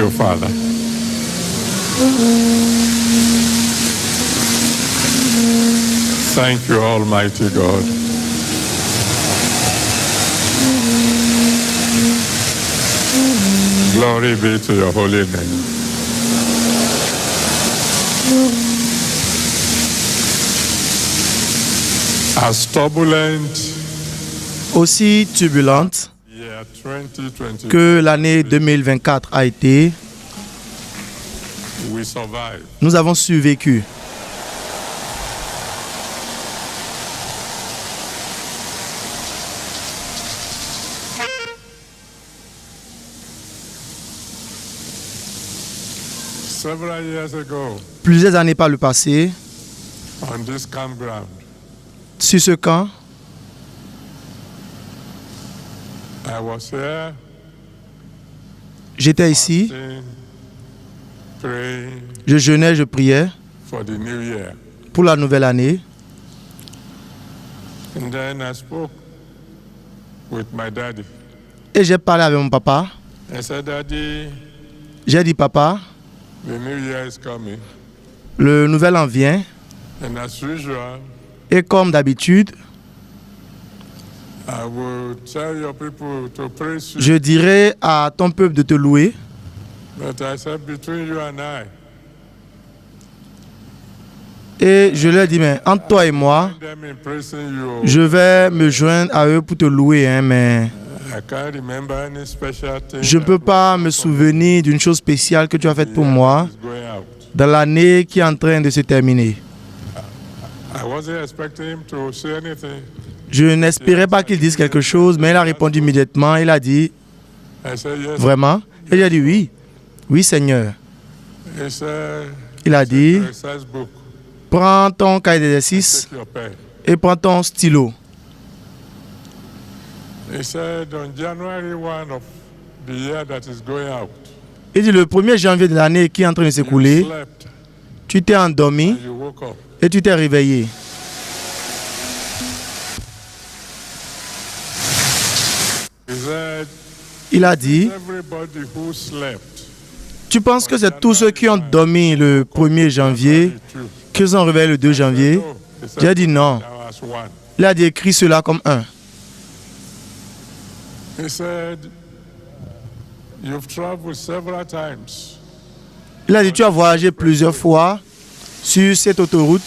you, Father. Thank you, Almighty God. Glory be to your holy name. As turbulent Aussi turbulente year 2020, que l'année 2024 a été, we survived. nous avons survécu. Several years ago, Plusieurs années par le passé, on this campground, sur ce camp, I was here j'étais ici, fasting, praying je jeûnais, je priais for the new year. pour la nouvelle année. And then I spoke with my daddy. Et j'ai parlé avec mon papa. I said, Daddy, J'ai dit, papa, the new year is coming. le nouvel an vient. And as usual, Et comme d'habitude, I will tell your people to praise you. je dirai à ton peuple de te louer. But I said, between you and I, Et je leur dis, mais entre toi et moi, join them in praising you. je vais me joindre à eux pour te louer, hein, mais I can't remember any special thing. je ne peux pas me souvenir d'une chose spéciale que tu as faite pour moi It's going out. dans l'année qui est en train de se terminer. I wasn't expecting him to say anything. Je n'espérais pas qu'il dise quelque chose, mais il a répondu immédiatement. Il a dit, I said, yes. vraiment? Et j'ai dit, oui. Oui, Seigneur. He said, Il a dit, exercise book. prends ton cahier d'exercice Take your pen. et prends ton stylo. He said, on January 1 of the year that is going out, Il dit, le 1er janvier de l'année qui est en train de you s'écouler, slept tu t'es endormi and you woke up. et tu t'es réveillé. He said, Il a dit, everybody who slept, tu penses que c'est tous ceux qui ont dormi le 1er janvier, qui sont réveillés le 2 janvier? no. He said, J'ai dit non. that was one. Il a dit, écris cela comme un. He said, you've traveled several times. Il a dit, tu as voyagé plusieurs fois sur cette autoroute.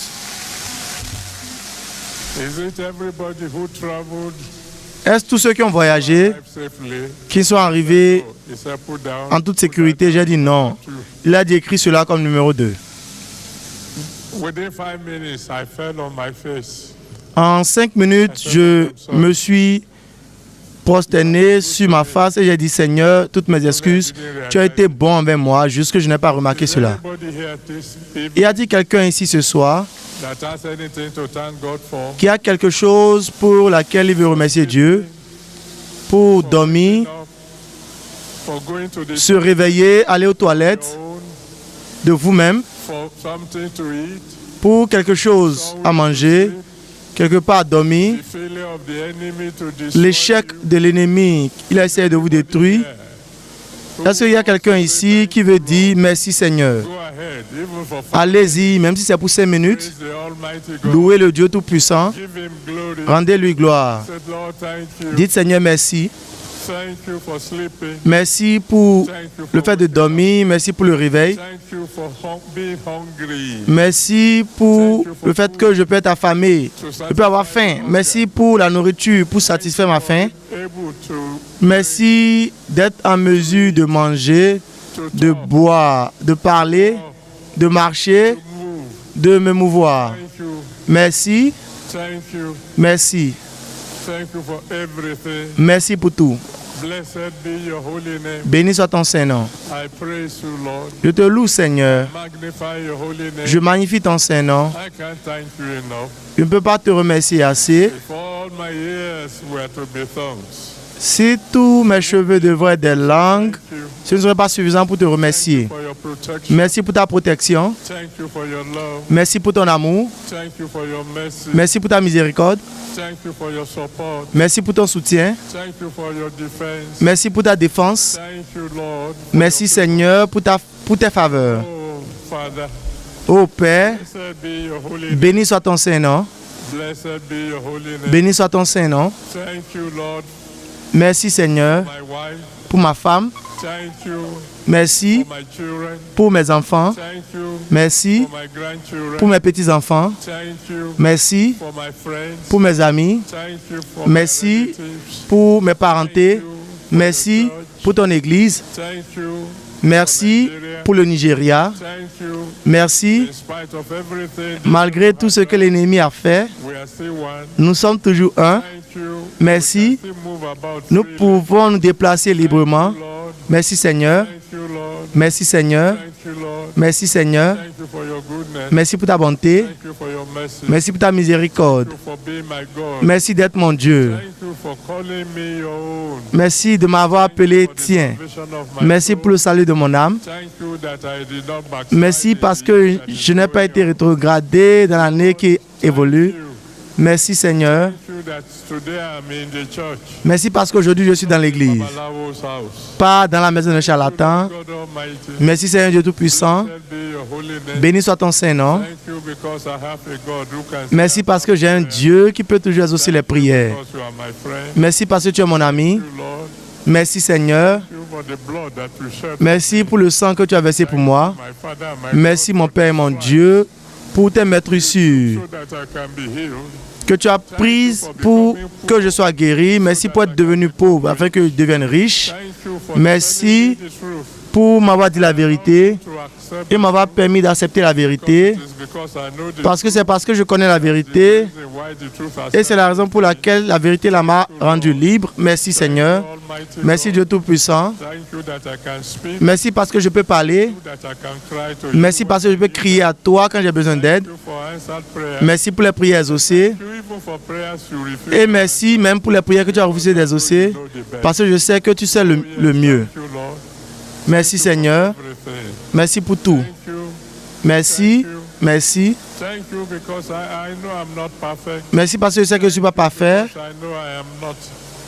Is it everybody who traveled Est-ce tous ceux qui ont voyagé, life safely? qui sont arrivés He said, put down. en toute sécurité? J'ai dit non. Il a dit, écris cela comme numéro 2. Within 5 minutes, I fell on my face. En 5 minutes, je me suis prosterné sur ma face et j'ai dit, Seigneur, toutes mes excuses, tu as été bon envers moi, juste que je n'ai pas remarqué cela. Anybody here this evening Y a-t-il quelqu'un ici ce soir that has anything to thank God for? qui a quelque chose pour laquelle il veut remercier Dieu, pour dormir, For going to the se réveiller, aller aux toilettes town, de vous-même, for something to eat, pour quelque chose à manger, quelque part à dormir, the failure of the enemy to destroy l'échec you. de l'ennemi, il essaie de vous détruire. Est-ce qu'il y a quelqu'un ici qui veut dire merci Seigneur? Go ahead, even for 5 Allez-y, même si c'est pour 5 minutes, praise the Almighty God. louez le Dieu Tout-Puissant, Give him glory. rendez-lui gloire. Said, Lord, thank you. Dites Seigneur merci. Thank you for sleeping. Merci pour Thank you le for fait de dormir, merci pour le réveil. Thank you for being hungry. Merci pour le fait que je peux être affamé, je peux avoir faim. Merci pour la nourriture, pour satisfaire ma faim. Able to Merci d'être en mesure de manger, de boire, de parler, de marcher, move. de me mouvoir. Thank you. Merci, Thank you. merci, Thank you for everything. merci pour tout. Blessed be your holy name. Béni soit ton Saint-Nom. I praise you, Lord. Je te loue, Seigneur. Magnify your holy name. Je magnifie ton Saint-Nom. I can't thank you enough. Je ne peux pas te remercier assez. If all my years were to be tongues, Si tous mes cheveux devraient être des langues, thank you ce ne serait pas suffisant pour te remercier. for your protection. Merci pour ta protection. Thank you for your love. Merci pour ton amour. Thank you for your mercy. Merci pour ta miséricorde. Thank you for your support. Merci pour ton soutien. Thank you for your defense. Merci pour ta défense. Thank you, Lord. Merci Seigneur pour tes faveurs. Oh, Father, Ô Père, blessed be your holy name. béni soit ton Saint-Nom. Blessed be your holy name. Béni soit ton Saint-Nom. Thank you, Lord, Merci Seigneur my wife. pour ma femme. Thank you Merci for my children. pour mes enfants. Thank you Merci for my grandchildren. pour mes petits-enfants. Thank you Merci for my friends. pour mes amis. Thank you for Merci my relatives. pour mes parentés. Thank you for Merci the church. pour ton Église. Thank you. Merci pour le Nigeria. Thank you. Merci. In spite of everything, Malgré tout ce que l'ennemi a fait, we are still one. nous sommes toujours un. Thank you. Merci. We can still move about Nous freely. pouvons nous déplacer librement. Lord. Merci Seigneur. Thank you, Lord. Merci Seigneur. Thank you, Lord. Merci Seigneur. Thank you for your goodness. Merci pour ta bonté. Thank you for your mercy. Merci pour ta miséricorde. Thank you for being my God. Merci d'être mon Dieu. Thank you for calling me your own. Merci de m'avoir appelé For the tien. salvation of my Merci soul. pour le salut de mon âme. Thank you that I did not backslide Merci in parce the que years that je is n'ai pas going été on. rétrogradé dans l'année qui évolue. Thank you. Merci Seigneur. Thank you that today I'm in the church. Merci parce qu'aujourd'hui je suis dans l'église, Babalawo's house. pas dans la maison de charlatan. God Almighty. Merci Seigneur Dieu Tout-Puissant. Blessed be your holy name. Béni soit ton Saint-Nom. Thank you because I have a God who can Merci parce que j'ai un Dieu qui peut toujours exaucer les prières. because you are my friend. Merci parce que tu es mon ami. Thank you, Lord. Merci Seigneur. Thank you for the blood that you shed. Merci pour le sang que tu as versé pour moi. My Father, my Merci God, mon Père et mon Dieu pour tes meurtrissures so that I can be healed. que tu as prises pour que je sois guéri. Merci pour être devenu pauvre afin que je devienne riche. Thank you for Merci telling me the truth pour m'avoir dit la vérité to accept et m'avoir permis d'accepter la vérité. it is because I know the Parce que c'est parce que je connais la vérité reason why the truth has et c'est la raison pour laquelle la vérité m'a rendu libre. Merci Seigneur. Almighty Merci God. Dieu Tout-Puissant. Thank you that I can speak, Merci parce que je peux parler. that I can cry to Merci you. parce que je peux crier à toi quand j'ai besoin d'aide. Thank you for answered prayer. Merci pour les prières exaucées. Thank you even for prayers you refuse. Et merci même pour les prières que tu as refusé d'exaucer. know the best. Parce que je sais que tu sais le mieux. Thank you, Lord. Merci Seigneur. Everything. Merci pour tout. Thank you. Merci. Merci. Thank you because I know I'm not perfect. Merci parce que je sais que je ne suis pas parfait. I know I am not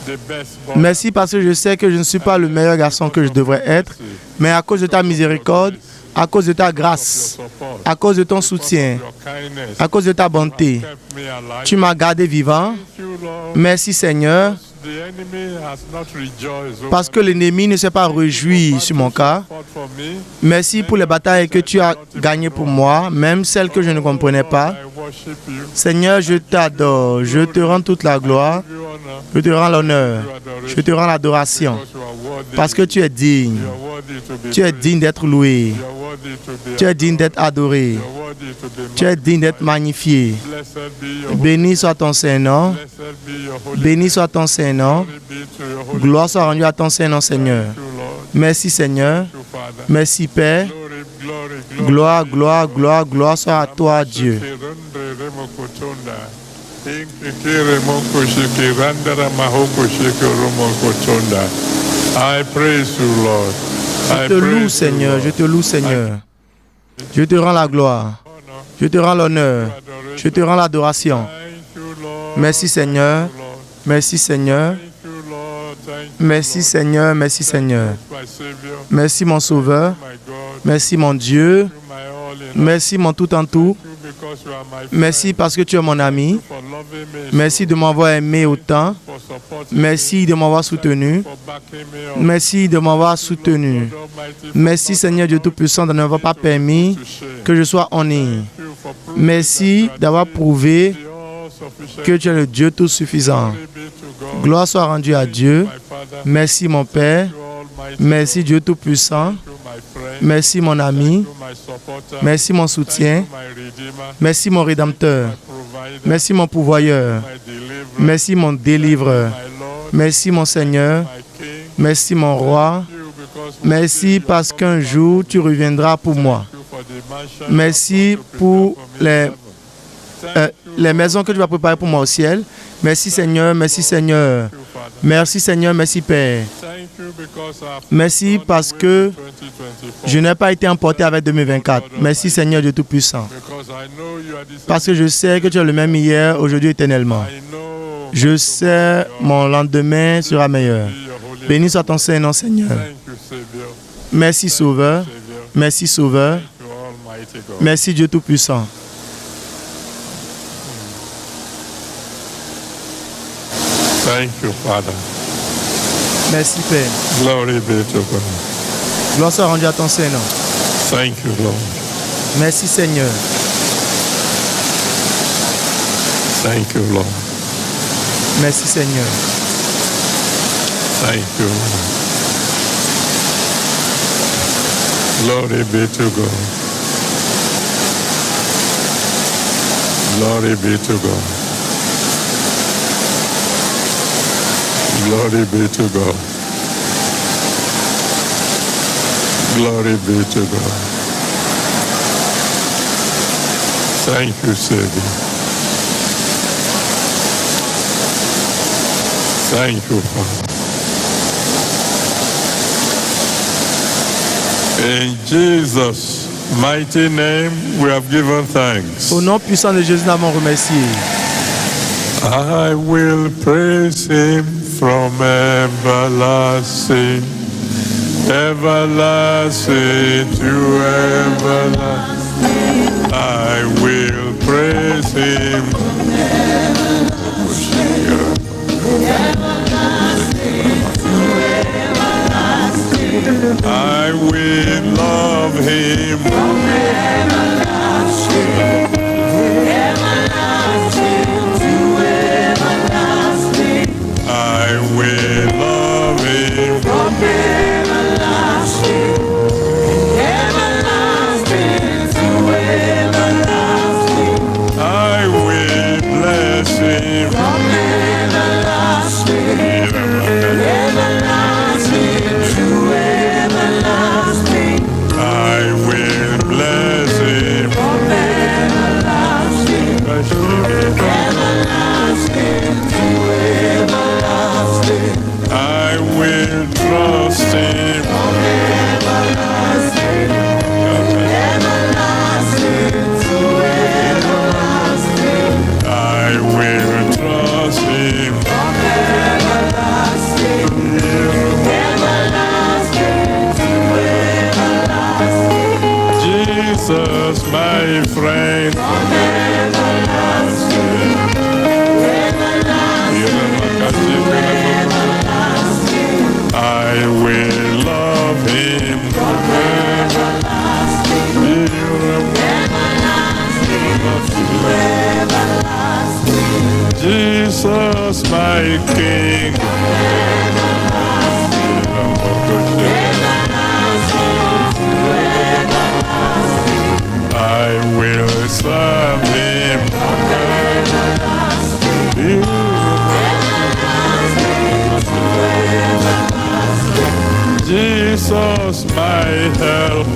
the best boy. Merci parce que je sais que je ne suis pas le meilleur garçon que je devrais être. Mais à cause de ta miséricorde, à cause de ta grâce, Support. à cause de ton soutien, Your kindness. à cause de ta bonté, Kept me alive. tu m'as gardé vivant. Thank you, Lord. Merci Seigneur, The enemy has not rejoiced over parce que l'ennemi ne s'est pas réjoui sur mon cas. fought for me. Merci pour les batailles que tu as gagnées pour moi, même celles que je ne comprenais pas. I worship you. Seigneur, je t'adore, je te rends toute la gloire, Give you honor. je te rends l'honneur, You adoration. je te rends l'adoration, Because you are worthy. parce que tu es digne, You are worthy to be tu es praised. digne d'être loué, You are worthy to be tu es digne d'être adoré, You are worthy to be tu es digne d'être magnifié. Blessed be your Béni soit ton Saint-Nom, Blessed be your holy béni soit ton Saint-Nom, Glory be to your holy gloire soit rendue à ton Saint-Nom, Seigneur. Thank you, Lord. Merci Seigneur, Thank you, Father. merci Père, Glory, glory, glory. gloire, gloire, gloire, gloire soit à toi Dieu. I praise you, Lord. Je te loue Seigneur, je te loue Seigneur. Je te rends la gloire, je te rends l'honneur, je te rends l'adoration. Merci Seigneur, merci Seigneur, merci Seigneur, merci Seigneur. Merci mon Sauveur, merci mon Dieu, merci mon tout en tout. Merci parce que tu es mon ami. Merci de m'avoir aimé autant. Merci de m'avoir soutenu. Merci de m'avoir soutenu. Merci Seigneur Dieu Tout-Puissant de ne m'avoir pas permis que je sois honni. Merci d'avoir prouvé que tu es le Dieu tout suffisant. Gloire soit rendue à Dieu. Merci mon Père. Merci Dieu Tout-Puissant. Merci mon ami. Merci mon soutien. Merci mon Rédempteur. Merci mon pourvoyeur. Merci mon délivreur. Merci mon Seigneur. Merci mon roi. Merci parce qu'un jour tu reviendras pour moi. Merci pour les maisons que tu vas préparer pour moi au ciel. Merci Seigneur, merci Seigneur. Merci Seigneur, merci Père. Merci parce que je n'ai pas été emporté avec 2024. Merci Seigneur Dieu Tout-Puissant. Parce que je sais que tu es le même hier, aujourd'hui, éternellement. Je sais mon lendemain sera meilleur. Béni soit ton Saint-Nom, Seigneur. Thank you, Savior. Merci, Sauveur. Savior. Merci, Sauveur. Thank you, Almighty God. Merci, Dieu Tout-Puissant. Thank you, Father. Merci, Père. Glory be to God. Gloire soit rendue à ton Saint-Nom. Thank you, Lord. Merci, Seigneur. Thank you, Lord. Merci, Seigneur. Thank you, Lord. Glory be to God. Glory be to God. Glory be to God. Glory be to God. Thank you, Savior. Thank you, Father. In Jesus' mighty name, we have given thanks. Au nom puissant de Jésus, nous avons remercié. I will praise him from everlasting, everlasting to everlasting. I will praise him. I will love him. I will love him. I will bless him. I will bless him. I will trust him. I will trust him. Jesus, my friend. I will love him. Jesus, my King. I will serve him. Jesus, my help.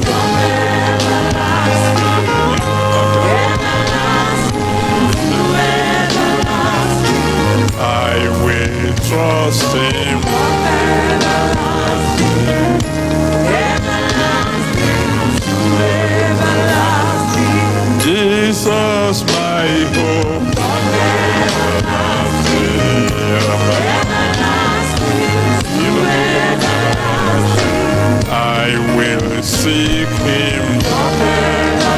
I will trust him. Jesus, my hope. I will seek him.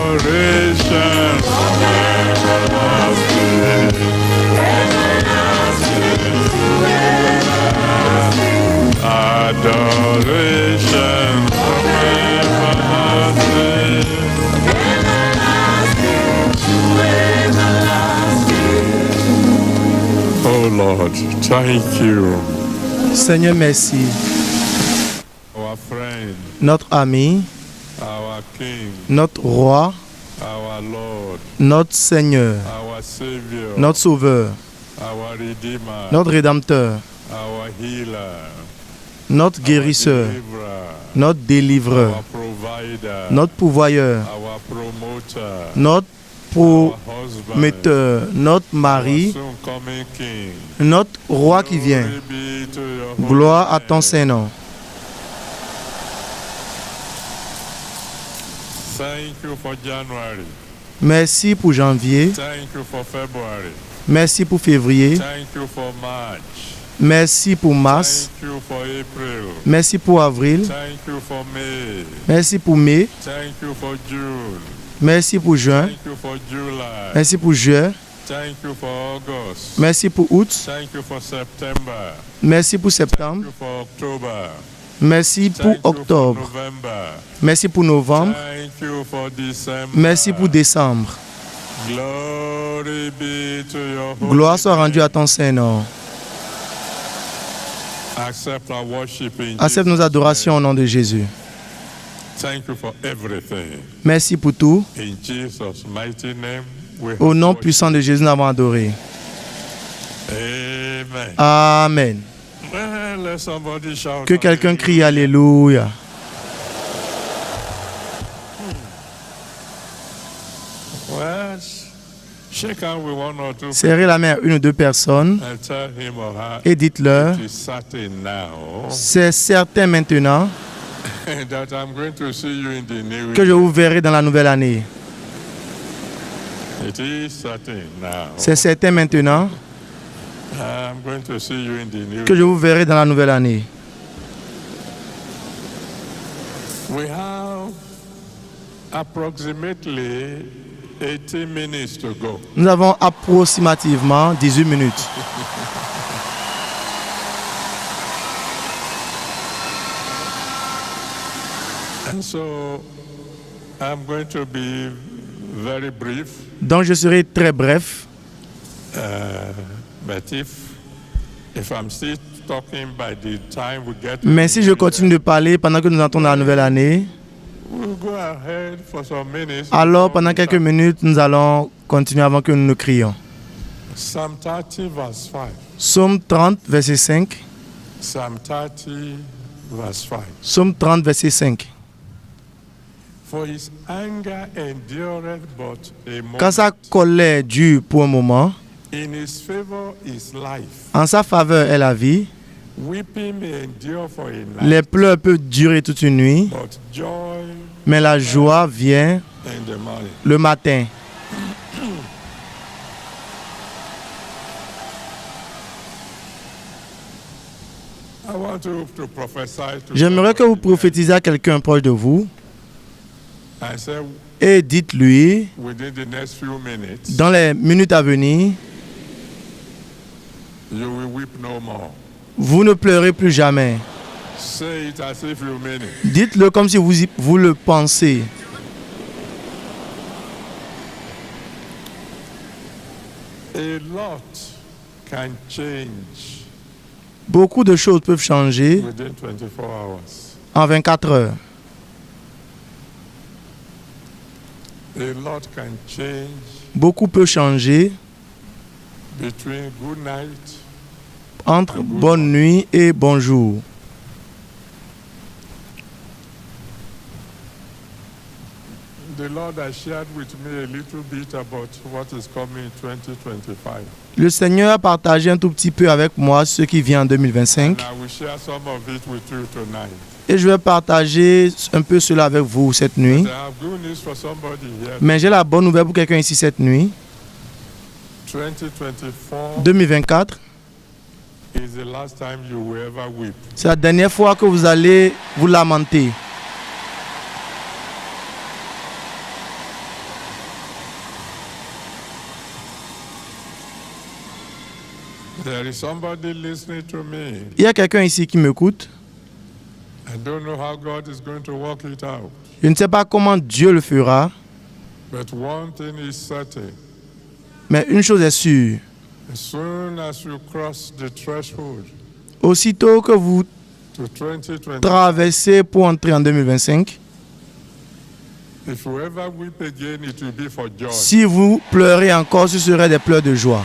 Adoration. Adoration. Oh Lord, thank you. Seigneur, merci. Our friend, Notre ami, our King, notre roi, our Lord, notre Seigneur, our Savior, notre Sauveur, our Redeemer, notre Rédempteur, our healer, notre our guérisseur, deliverer, notre délivreur, our provider, notre pourvoyeur, our promoter, notre our husband, prometteur, notre our mari, soon-coming King. notre roi qui vient. Glory be to your holy Gloire à ton name. Saint-Nom. Thank you for January. Merci pour janvier. Thank you for February. Merci pour février. Thank you for March. Merci pour mars. Thank you for April. Merci pour avril. Thank you for May. Merci pour mai. Thank you for June. Merci pour juin. Thank you for July. Merci pour juillet. Thank you for August. Merci pour août. Thank you for September. Merci pour Thank septembre. you for October. Merci pour Thank you for octobre. November. Merci pour novembre. Thank you for December. Merci pour décembre. Glory be to your holy Gloire soit rendue à name. ton Saint-Nom. Accept our worship in Accepte nos Jesus' adorations au nom de Jésus. name. Thank you for everything. Merci pour tout. In Jesus' mighty name, we Au have nom worshiped. puissant de Jésus, nous avons adoré. Amen. Amen. Well, let somebody shout. Que quelqu'un hallelujah. crie Alléluia. Well, shake hand with one or two Serrez la main à une ou deux personnes and tell him or her et dites-leur, it is certain now c'est certain maintenant that I'm going to see you in the new que je year. vous verrai dans la nouvelle année. It is certain now. C'est certain maintenant I'm going to see you in the new que je year. vous verrai dans la nouvelle année. We have approximately 80 minutes to go. Nous avons approximativement 18 minutes. And so I'm going to be very brief, Donc je serai très bref. but if I'm still talking by the time we get to Mais the si je new continue de parler pendant que nous entrons dans la nouvelle année, year, we'll go ahead for some minutes. alors before pendant we quelques start. minutes, nous allons continuer avant que nous nous crions. Psalm 30 verse 5. Psaume 30, verset 5. Psalm 30 verse 5. Psaume 30, verset 5. For his anger endureth but a moment. Quand sa colère dure pour un moment, In his favor is life. en sa faveur est la vie. Weeping may endure for a night, Les pleurs peuvent durer toute une nuit, but joy mais la joie vient in the morning. le matin. I want to prophesy to J'aimerais que vous somebody prophétisiez à quelqu'un proche de vous and say et dites-lui, within the next few minutes, dans les minutes à venir, you will weep no more. vous ne pleurez plus jamais. Say it as if you mean it. Dites-le comme si vous le pensez. A lot can change Beaucoup de choses peuvent changer within 24 hours. en 24 heures. A lot can change Beaucoup peut changer between good night entre bonne nuit et bonjour. The Lord has shared with me a little bit about what is coming in 2025. Le Seigneur a partagé un tout petit peu avec moi ce qui vient en And 2025 I will share some of it with you tonight. et je vais partager un peu cela avec vous cette nuit. But I have good news for somebody here. Mais j'ai la bonne nouvelle pour quelqu'un ici cette nuit. 2024 2024, is the last time you will ever weep. c'est la dernière fois que vous allez vous lamenter. There is somebody listening to me. Il y a quelqu'un ici qui m'écoute. I don't know how God is going to work it out. Je ne sais pas comment Dieu le fera, But one thing is certain. mais une chose est sûre. As soon as you cross the threshold Aussitôt que vous to 2020, traversez pour entrer en 2025, if you ever weep again, it will be for joy. si vous pleurez encore, ce seraient des pleurs de joie.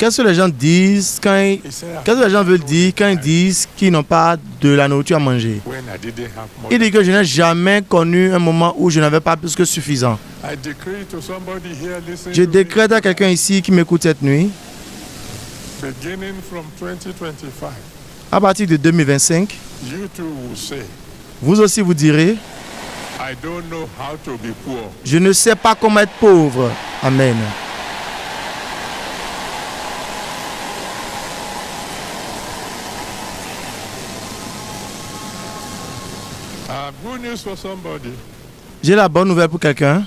Qu'est-ce que les gens disent qu'est-ce que les gens veulent dire quand ils disent qu'ils n'ont pas de la nourriture à manger? when I didn't have more. Il dit que je n'ai jamais connu un moment où je n'avais pas plus que suffisant. I decree to somebody here listening Je to décrète me, à quelqu'un ici qui m'écoute cette nuit, beginning from 2025, à partir de 2025, you too will say, vous aussi vous direz, I don't know how to be poor. je ne sais pas comment être pauvre. Amen. I have good news for somebody. J'ai la bonne nouvelle pour quelqu'un.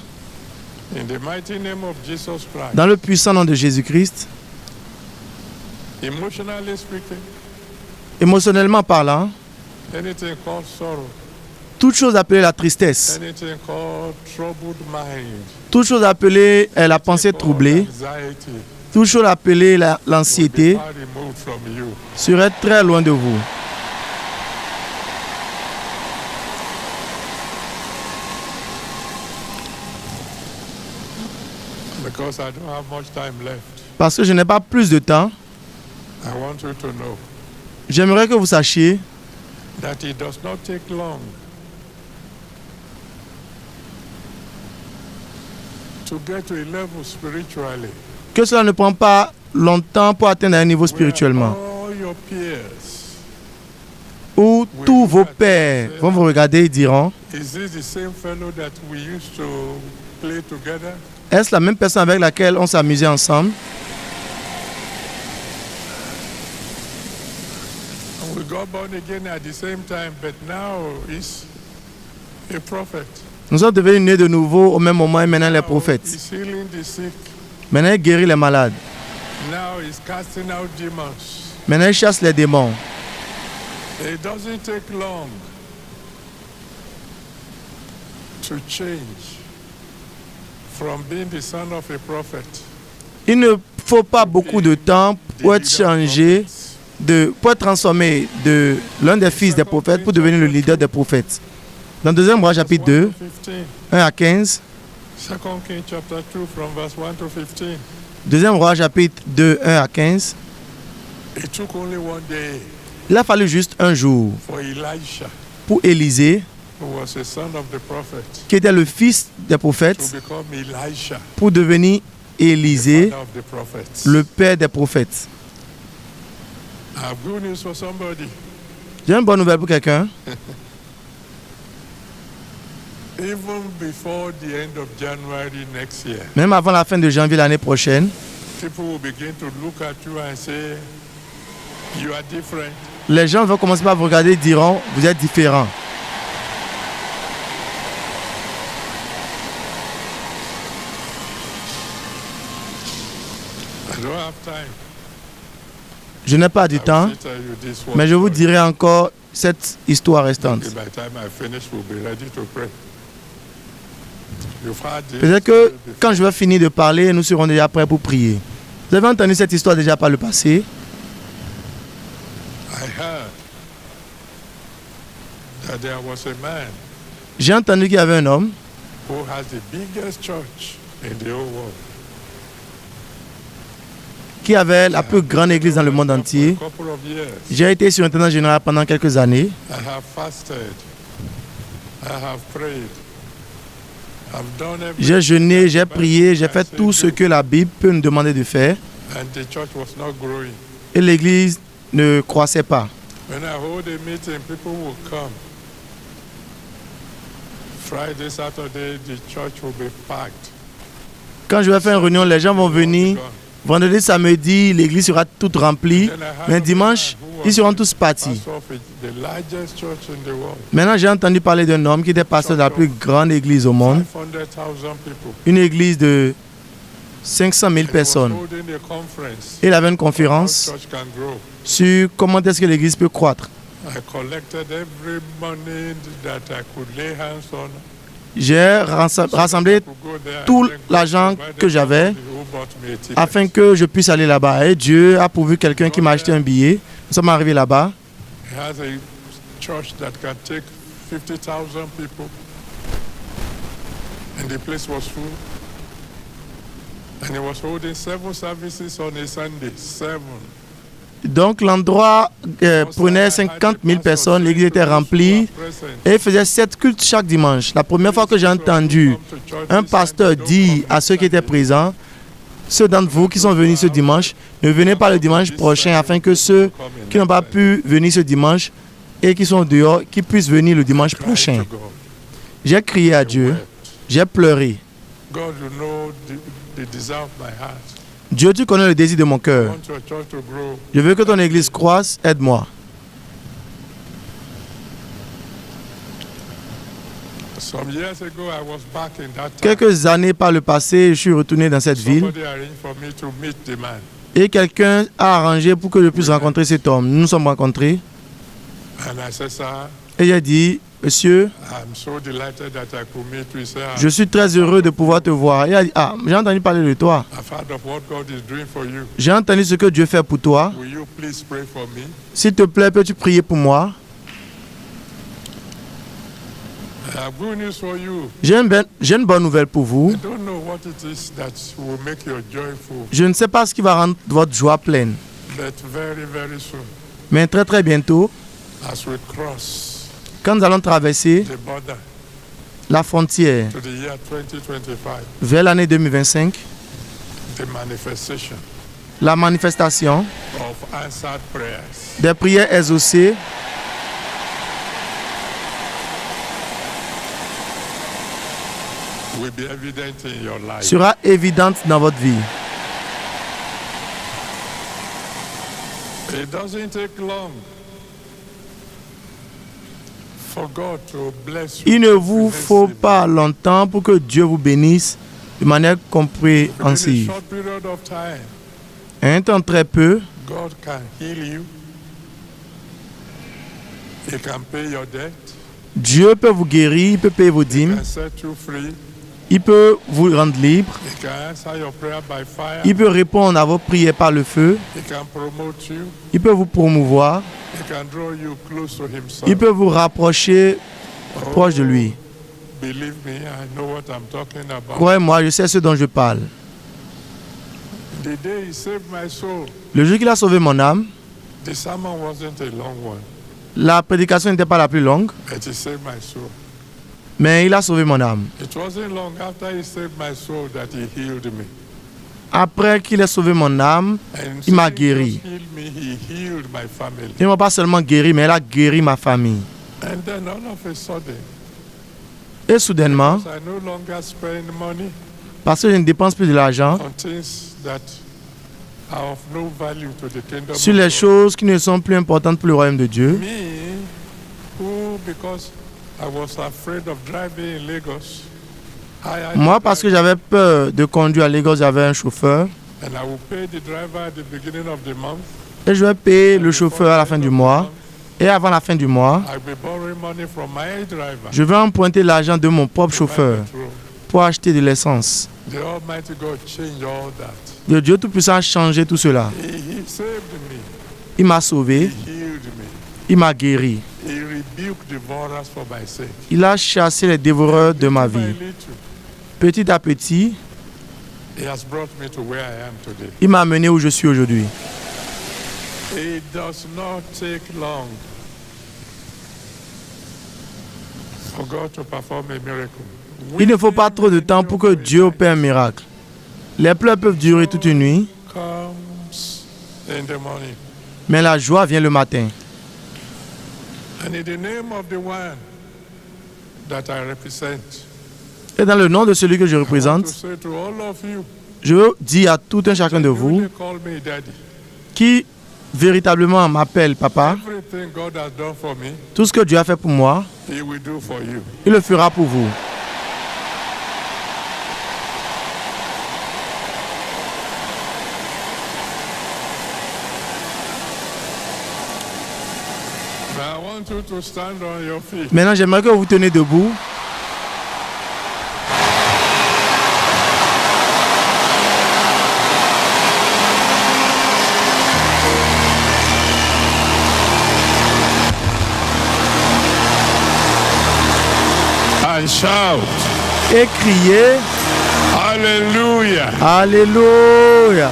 In the mighty name of Jesus Christ, Dans le puissant nom de Jésus-Christ, emotionally speaking, émotionnellement parlant, anything called sorrow, toute chose appelée la tristesse, anything called troubled mind, toute chose appelée la pensée called troublée, anxiety, toute chose appelée will l'anxiété be far removed from you. serait très loin de vous. Because I don't have much time left, Parce que je n'ai pas plus de temps, I want you to know j'aimerais que vous sachiez that it does not take long to get to a level spiritually que cela ne prend pas longtemps pour atteindre un niveau where spirituellement, all your peers, où tous vos pères vont vous regarder et diront, is this the same fellow that we used to play together? est-ce la même personne avec laquelle on s'amusait ensemble? And we got born again at the same time, but now he's a prophet. Nous sommes devenus nés de nouveau au même moment et maintenant les Now prophètes. he's healing the sick. Maintenant il guérit les malades. Now he's casting out demons. Maintenant il chasse les démons. It doesn't take long to change from being the son of a prophet Il ne faut pas beaucoup de temps pour être changé, pour être transformé de l'un des fils des prophètes pour devenir le leader des prophètes. Dans 2 Rois chapitre 2, 1 à 15, 2 Kings chapter 2 from verse 1 to 15. 2 Rois chapitre 2, 1 à 15, It took only one day il a fallu juste un jour for Elisha, pour Élisée, who was a son of the prophet, qui était le fils des to prophètes, become Elisha, pour devenir Élisée, father of the prophets. le père des prophètes. I have good news for somebody. J'ai une bonne nouvelle pour quelqu'un. Even before the end of January next year, Même avant la fin de janvier l'année prochaine, people will begin to look at you and say, you are different. les gens vont commencer par vous regarder et diront, vous êtes différent. I don't have time. Je n'ai pas du temps, I will tell you this one mais je vous story. dirai encore cette histoire restante. By the time I finish, we'll be ready to pray. You've had this Peut-être que story before. quand je vais finir de parler, nous serons déjà prêts pour prier. Vous avez entendu cette histoire déjà par le passé. I heard that there was a man J'ai entendu qu'il y avait un homme who has the biggest church in the whole world. qui avait la plus grande église dans le monde entier. For a couple of years, J'ai été sur Intendant général pendant quelques années. I have fasted. I have prayed. I've done everything. J'ai jeûné, j'ai prié, j'ai fait tout ce que la Bible peut nous demander de faire. And the church was not growing. Et l'église ne croissait pas. When I hold a meeting, people will come. Friday, Saturday, the church will be packed. Quand je vais faire une réunion, les gens vont venir. Vendredi, samedi, l'église sera toute remplie. Mais dimanche, ils seront tous partis. Pastor of the largest church in the world. Maintenant, j'ai entendu parler d'un homme qui était pasteur de la plus grande église au monde. 500,000 people. Une église de 500 000 And he was personnes. holding a conference. Il avait une How conférence church can grow. sur comment est-ce que l'église peut croître. I collected every money that I could lay hands on. J'ai rassemblé To go there tout and then l'argent provide que j'avais somebody who bought me a ticket. afin que je puisse aller là-bas. Et Dieu a pourvu quelqu'un qui m'a acheté un billet. Nous sommes arrivés là-bas. He has a church that can take 50,000 people. And the place was full. And he was holding 7 services on a Sunday. 7. Donc l'endroit prenait 50 000 personnes, l'église était remplie et faisait 7 cultes chaque dimanche. La première fois que j'ai entendu un pasteur dire à ceux qui étaient présents, ceux d'entre vous qui sont venus ce dimanche, ne venez pas le dimanche prochain afin que ceux qui n'ont pas pu venir ce dimanche et qui sont dehors, qui puissent venir le dimanche prochain. J'ai crié à Dieu, j'ai pleuré. God, you know the desire of my heart. Dieu, tu connais le désir de mon I cœur. want your church to grow. Je veux que ton église croisse, aide-moi. Some years ago, I was back in that town. Quelques années par le passé, je suis retourné dans cette ville Somebody arranged for me to meet the man. et quelqu'un a arrangé pour que je puisse rencontrer cet homme. Nous nous sommes rencontrés And I said, sir, et j'ai dit, monsieur, I'm so delighted that I could meet you. He said, je suis très heureux de pouvoir te voir. Et il a dit, ah, j'ai entendu parler de toi. I've heard of what God is doing for you. J'ai entendu ce que Dieu fait pour toi. Will you please pray for me? S'il te plaît, peux-tu prier pour moi? I have good news for you. J'ai une bonne nouvelle pour vous. I don't know what it is that will make you joyful, Je ne sais pas ce qui va rendre votre joie pleine. but very, very soon, Mais très très bientôt, as we cross quand nous allons traverser the border la frontière to the year 2025, vers l'année 2025, the manifestation la manifestation of answered prayers des prières exaucées will be evident in your life. sera évidente dans votre vie. It doesn't take long for God to bless you. Il ne vous faut pas longtemps pour que Dieu vous bénisse de manière Within a compréhensive. short period of time, En un temps très peu, God can heal you. He can pay your debt. Dieu peut vous guérir, il peut payer vos He dîmes, can set you free. il peut vous rendre libre, He can answer your prayer by fire. il peut répondre à vos prières par le feu, He can promote you. il peut vous promouvoir, He can draw you close to himself. il peut vous rapprocher proche de lui. Believe me, I know what I'm talking about. Croyez-moi, je sais ce dont je parle. The day he saved my soul, Le jour qu'il a sauvé mon âme, the sermon wasn't a long one, la prédication n'était pas la plus longue, but he saved my soul. mais il a sauvé mon âme. It wasn't long after he saved my soul that he healed me. Après qu'il ait sauvé mon âme, And il m'a saying guéri. just healed me, he healed my family. Il ne m'a pas seulement guéri, mais il a guéri ma famille. And then all of a sudden, Et soudainement, I no longer spend money parce que je ne dépense plus de l'argent on things that are of no value to the kingdom sur of les God. choses qui ne sont plus importantes pour le royaume de Dieu, Me, who, because I was afraid of driving in Lagos, I had moi to parce que drive, j'avais peur de conduire à Lagos, j'avais un chauffeur and I will pay the driver at the beginning of the month. et je vais payer le and chauffeur before à la the fin end du of the mois. month, Et avant la fin du mois, I'll be borrowing money from my driver. je vais emprunter l'argent de mon propre to buy chauffeur petrol. pour acheter de l'essence. The Almighty God changed all that. Le Dieu Tout-Puissant a changé tout cela. He saved me. Il m'a He sauvé, healed me. il m'a guéri. He rebuked devourers for my sake. Il a chassé les dévoreurs de ma Little by vie. little, Petit à petit, He has brought me to where I am today. il m'a amené où je suis aujourd'hui. It does not take long for God to perform a miracle. Il ne faut pas trop de temps pour que Dieu opère un miracle. Les pleurs peuvent durer toute une nuit, Comes in the morning. mais la joie vient le matin. And in the name of the one that I represent, Et dans le nom de celui que je I want to représente, say to all of you, je dis à tout un chacun de you vous really call me daddy. qui véritablement m'appelle papa, Everything God has done for me, tout ce que Dieu a fait pour moi, He will do for you. il le fera pour vous. But I want you to stand on your feet. Maintenant, j'aimerais que vous vous tenez debout. And shout, Et crier, Hallelujah. Alléluia.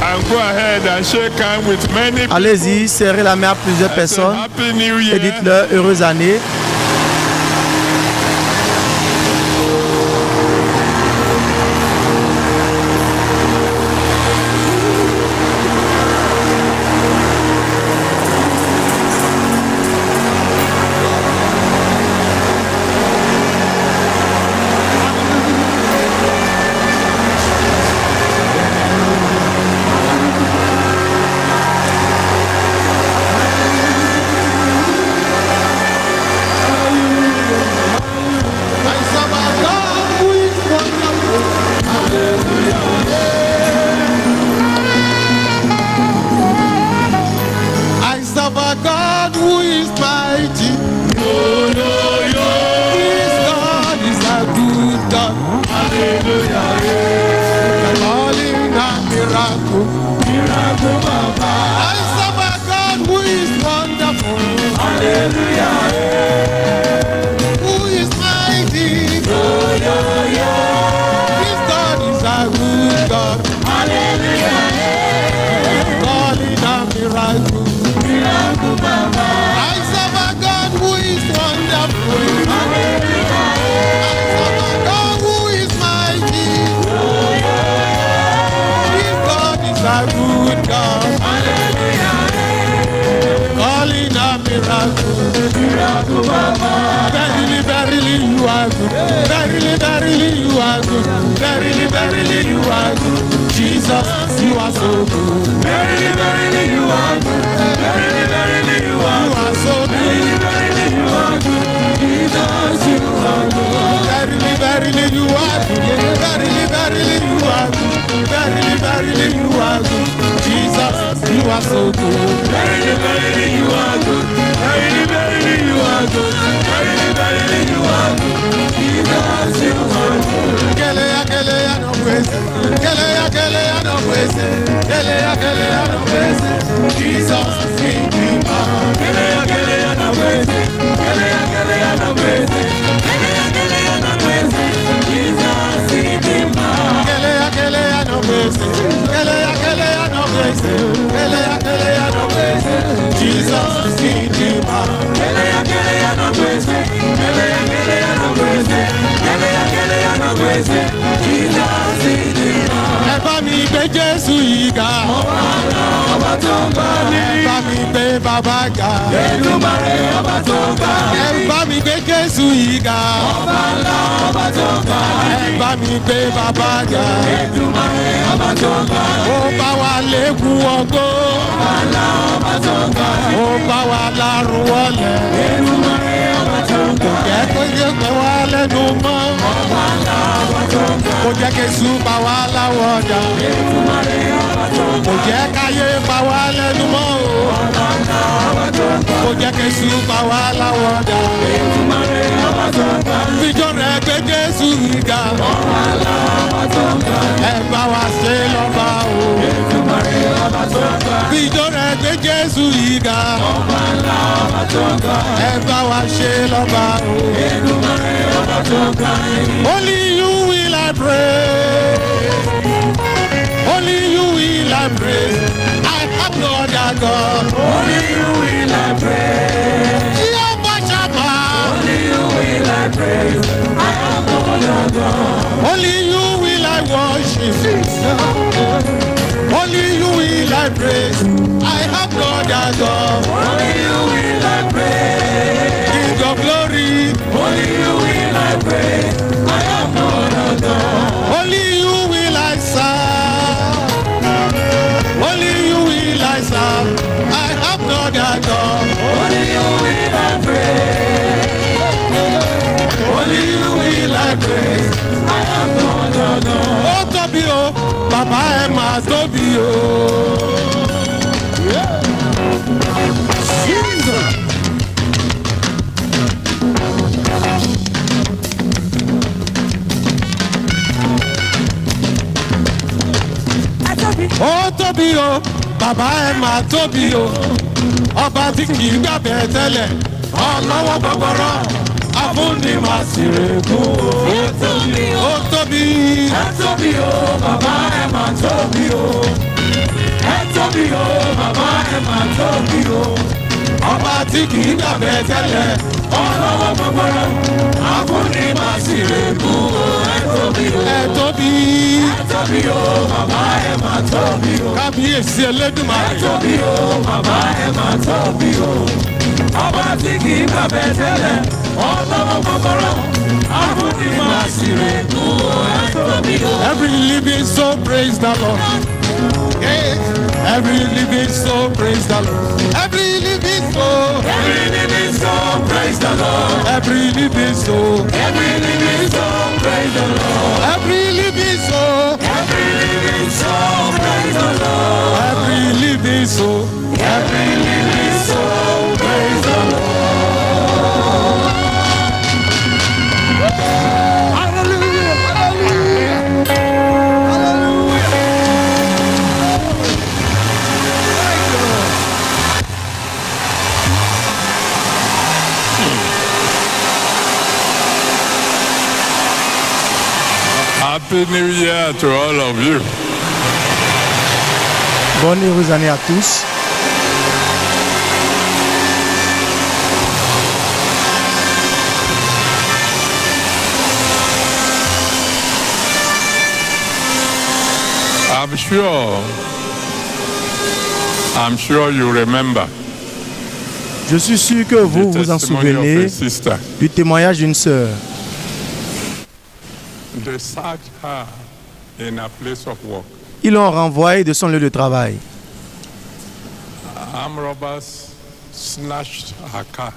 And go ahead and shake hands with many people. Allez-y, serrez la main à plusieurs personnes Happy New Year. et dites-leur heureuse année. I serve a God who is mighty. His God is a good God. Hallelujah. Calling a miracle. I serve a God who is wonderful. Hallelujah. Who is mighty. His God is a good God. Hallelujah. Calling a miracle. I serve a God who is wonderful. I serve a God who is mighty. His God is a good God. Calling a miracle. Verily, verily, you are good. Verily, verily, you are good. Verily, verily, you are good. Jesus, you are so good. Verily, verily, you are good. Verily, verily, you are so good. Verily, verily, you are good. Jesus, you are good. Verily, verily, you are good. Verily, verily, you are good. Verily, verily, you are good. Jesus, you are so good. Verily, verily, you are good. Verily, verily, you are good. Verily, verily, you are good. Jesus, you are good. Kelea, kelea, no pues. Kelea, kelea, no pues. Kelea, kelea, no pues. Jesus, we give up. Kelea, kelea, no pues. Kelea, kelea, no pues. Kelea, kelea, no pues. Jesus, we give up. Kelea, kelea, no pues. Kelea, kelea, no pues. Kelea, kelea, no pues. Jesus, we give up. Kelea, kelea, no pues. Kelea, kelea, no pues. Kelea, kelea, no pues. Jesus, we give up. Ẹ bá mi gbé Jésù yìí ga. Ọba tó ń bá mi. Ẹ bá mi gbé bàbá ga. Èdùmàrè ọba tó ń bá mi. Ẹ bá mi gbé Jésù yìí ga. Ọba ńlá ọba tó ń bá mi. Ẹ bá mi gbé bàbá ga. Èdùmàrè ọba tó ń bá mi. Ó bá wa lékun ọgbó. Ọba ńlá ọba tó ń bá mi. Ó bá wa lárun wọlé. Èdùmàrè ọba tó ń bá mi. Kò jẹ́ kó yé pé wá lẹ́nu mọ́. Ọba ńlá ọba tó ń bá mi. Kò jẹ́ kí Jésù bá wa láwọ̀ ọjà. Èdùmàrè ọba tó ń bá mi. Kò jẹ́ káyé bá wa lẹ́nu mọ́ o. Ọba ńlá ọba tó ń bá mi. Kò jẹ́ kí Jésù bá wa láwọ̀ ọjà. Èdùmàrè ọba tó ń bá mi. Fíjọ́ rẹ̀ gbé Jésù yìí ga. Ọba ńlá ọba tó ń bá mi. Ẹ bá wa ṣe lọ́ba o. Èdùmàrè ọba tó ń bá mi. Fíjọ́ rẹ̀ gbé Jésù yìí ga. Ọba ńlá ọba tó ń bá mi. Ẹ bá wa ṣe lọ́ba o. Èdùmàrè ọba tó ń bá mi. Only you will I praise. Only you will I praise. I have no other God. Only you will I praise. Jehovah Shammah. Only you will I praise. I have no other God. Only you will I worship. Only you will I praise. I have no other God. Only you will I praise. King of glory. Only you will I praise. I have no other God. Only you will I serve. Only you will I serve. I have no other God. Only you will I praise. Only you will I praise. I have no other God. Oh, tóbi o, bàbá ẹ máa tóbi o. Jesus. Ó tóbi o, bàbá ẹ máa tóbi o. Ọba tí kì í gbàgbé tẹ́lẹ̀, ọlọ́wọ́ gbọgbọrọ. Afúnni máa ṣeré kú o. Ó tóbi. Ẹ tóbi o, bàbá ẹ máa tóbi o. Ẹ tóbi o, bàbá ẹ máa tóbi o. Ọba tí kì í dàbẹ̀ tẹ́lẹ̀, ọlọ́wọ́ gbọgbọrọ. Afúnni máa ṣeré kú o. Ẹ tóbi o. Ẹ tóbi. Ẹ tóbi o, bàbá ẹ máa tóbi o. Kábíyèsí Elédùmarè. Ẹ tóbi o, bàbá ẹ máa tóbi o. Ọba tí kì í dàbẹ̀ tẹ́lẹ̀, ọlọ́wọ́ gbọgbọrọ. Afúnni máa ṣeré kú o. Ẹ tóbi o. Every living soul praise the Lord. Every living soul praise the Lord. Every living soul. Every living soul praise the Lord. Every living soul. Every living soul praise the Lord. Every living soul. Every living soul praise the Lord. Every living soul. Every living soul praise the Lord. Hallelujah. Hallelujah. Hallelujah. Happy New Year to all of you. Bonne et heureuse année à tous. I'm sure you remember Je suis sûr que vous the vous en testimony of souvenez a sister. du témoignage d'une sœur. They searched her in a place of work. Ils l'ont renvoyée de son lieu de travail. Armed robbers snatched her car.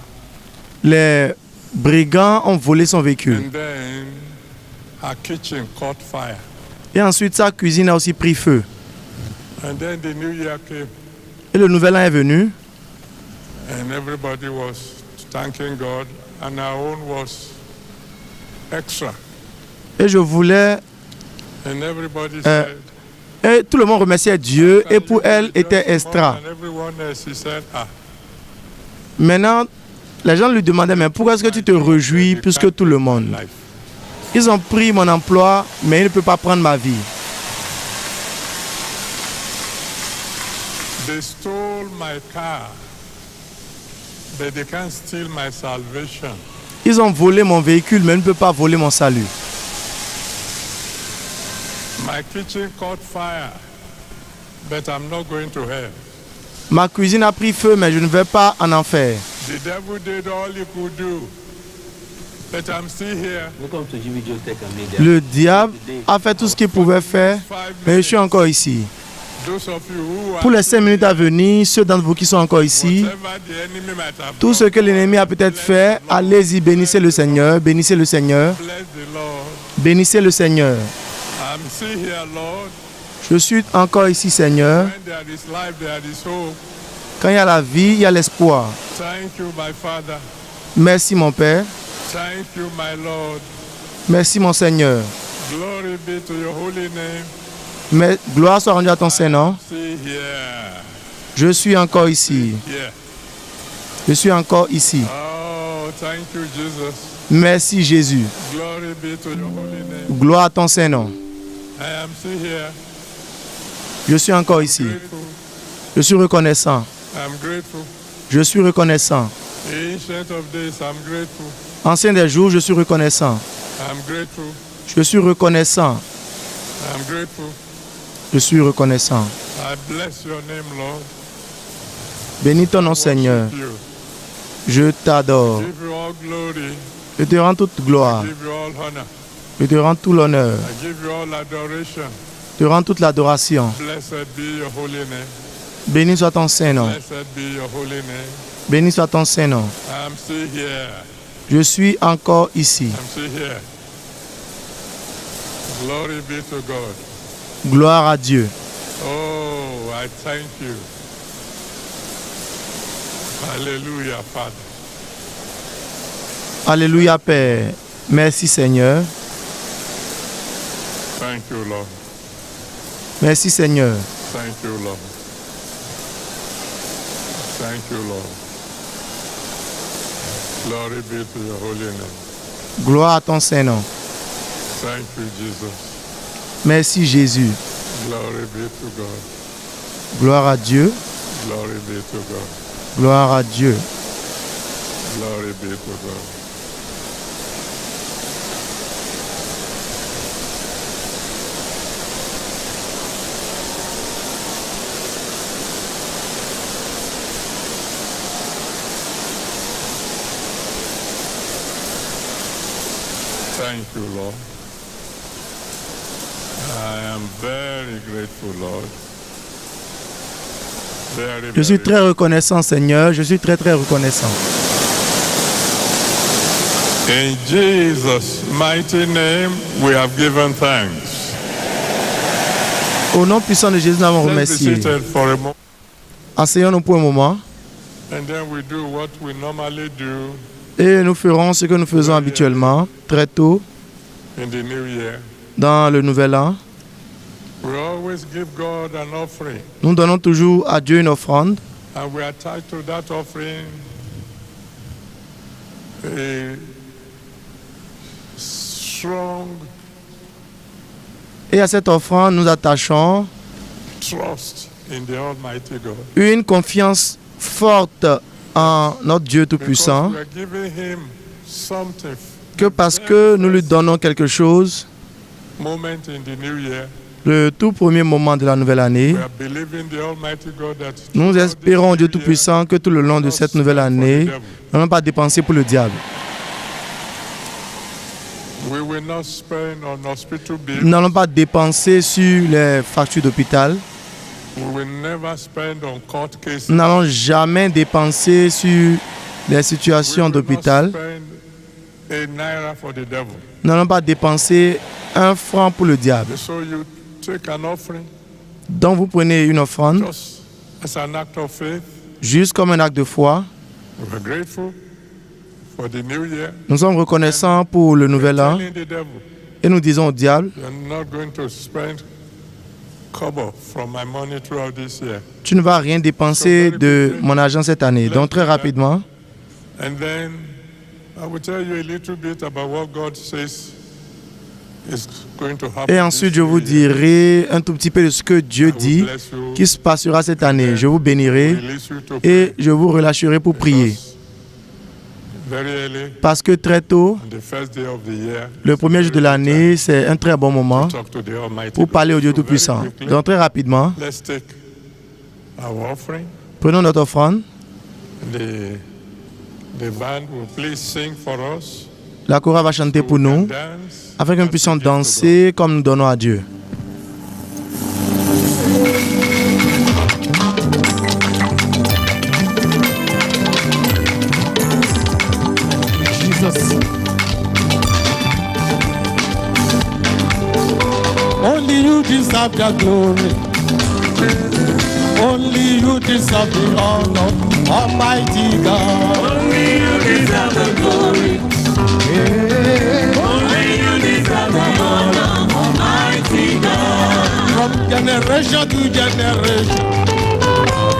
Les brigands ont volé son véhicule. And then her kitchen caught fire. Et ensuite, sa cuisine a aussi pris feu. And then the new year came Et le nouvel an est venu. and everybody was thanking God and our own was extra. Et je voulais... And everybody said, Et tout le monde remerciait Dieu. Et pour elle, était extra. and everyone else, he said, Maintenant, les gens lui demandaient, mais pourquoi est-ce que tu te réjouis plus que tout le monde? life. Ils ont pris mon emploi, mais ils ne peuvent pas prendre ma vie. They stole my car, but they can't steal my salvation. Ils ont volé mon véhicule, mais ils ne peuvent pas voler mon salut. My kitchen caught fire, but I'm not going to hell. Ma cuisine a pris feu, mais je ne vais pas en enfer. The devil did all he could do, but I'm still here. Welcome to GBJ Tech and Media. Le diable a fait tout ce qu'il pouvait faire, mais je suis encore ici. Those of you who are Pour les 5 minutes à venir, ceux d'entre vous qui sont encore ici, whatever the enemy might have tout ce que l'ennemi a peut-être fait, allez-y, bénissez le Seigneur, bénissez le Seigneur, bless the Lord. bénissez le Seigneur. I'm still here, Lord. Je suis encore ici, Seigneur. When there is life, there is hope. Quand il y a la vie, il y a l'espoir. Thank you, my Father. Merci, mon Père. Thank you, my Lord. Merci, mon Seigneur. Glory be to your holy name. Mais gloire soit rendue à ton Saint-Nom. See here. Je suis encore ici. Here. Je suis encore ici. Oh, thank you, Jesus. Merci, Jésus. Glory be to your holy name. Gloire à ton Saint-Nom. I am still here. Je suis encore ici. Grateful. Je suis reconnaissant. I'm grateful. Je suis reconnaissant. Ancient of days, I'm grateful. Ancien des jours, je suis reconnaissant. I'm grateful. Je suis reconnaissant. I'm grateful. Je suis reconnaissant. I bless your name, Lord. Bénis ton nom, Seigneur. Worship you. Je t'adore. Give you all glory. Je te rends toute gloire. Give you all honor. Je te rends tout l'honneur. I give you all adoration. Je te rends toute l'adoration. Blessed be your holy name. Béni soit ton Saint-Nom. Blessed be your holy name. Béni soit ton Saint-Nom. I'm still here. Je suis encore ici. I'm still here. Glory be to God. Gloire à Dieu. Oh, I thank you. Hallelujah, Father. Alléluia, Père. Merci, Seigneur. Thank you, Lord. Merci, Seigneur. Thank you, Lord. Thank you, Lord. Glory be to your holy name. Gloire à ton Saint-Nom. Thank you, Jesus. Merci Jésus. Glory be to God. Gloire à Dieu. Glory be to God. Gloire à Dieu. Glory be to God. Thank you, Lord. I am very grateful, Lord. Very, Je suis very très reconnaissant, Seigneur. Je suis très, très reconnaissant. In Jesus' mighty name, we have given thanks. Au nom puissant de Jésus, nous avons Let's be remercié. seated for a moment, Asseyons-nous pour un moment and then we do what we normally do et nous ferons ce que nous faisons habituellement, très tôt, in the new year. dans le nouvel an. We always give God an offering, Nous donnons toujours à Dieu une offrande and we attach to that offering a strong et à cette offrande, nous attachons trust in the Almighty God. une confiance forte en notre Dieu Because Tout-Puissant, we are giving Him something. que parce que nous lui donnons quelque chose, Moment in the new year, le tout premier moment de la nouvelle année, we are believing the Almighty God that nous throughout espérons this Dieu new year, Tout-Puissant que tout le long de cette nouvelle année, nous n'allons pas dépenser pour le diable. we will not spend on hospital bills. Nous n'allons pas dépenser sur les factures d'hôpital. We will never spend on court cases. Nous n'allons jamais dépenser sur les situations We will not d'hôpital. spend a naira for the devil. Nous n'allons pas dépenser un franc pour le diable. So you take an offering Donc vous prenez une offrande just as an act of faith. juste comme un acte de foi. We are grateful for the new year. Nous sommes reconnaissants pour le nouvel an Telling the devil, et nous disons au diable, you are not going to spend kobo from my money throughout this year. tu ne vas rien dépenser de mon argent cette année. Donc très rapidement, And then I will tell you a little bit about what God says is going to happen. et ensuite this je vous year. dirai un tout petit peu de ce que Dieu I will dit bless you, qui se passera cette année. Je vous bénirai release you to et pray. je vous relâcherai pour prier. Because very early, Parce que très tôt, on the first day of the year, le premier jour de l'année, c'est un très bon moment talk to the Almighty pour God. parler au Dieu So very Tout-Puissant. quickly, Donc très rapidement, let's take our offering. prenons notre offrande. The band will please sing for us. La chorale va chanter pour nous Dance. afin que nous puissions danser comme nous donnons à Dieu. Jesus. Only you deserve the glory. Only you deserve the honor, Almighty God. Only you deserve the glory. Only you deserve the honor, Almighty God. From generation to generation,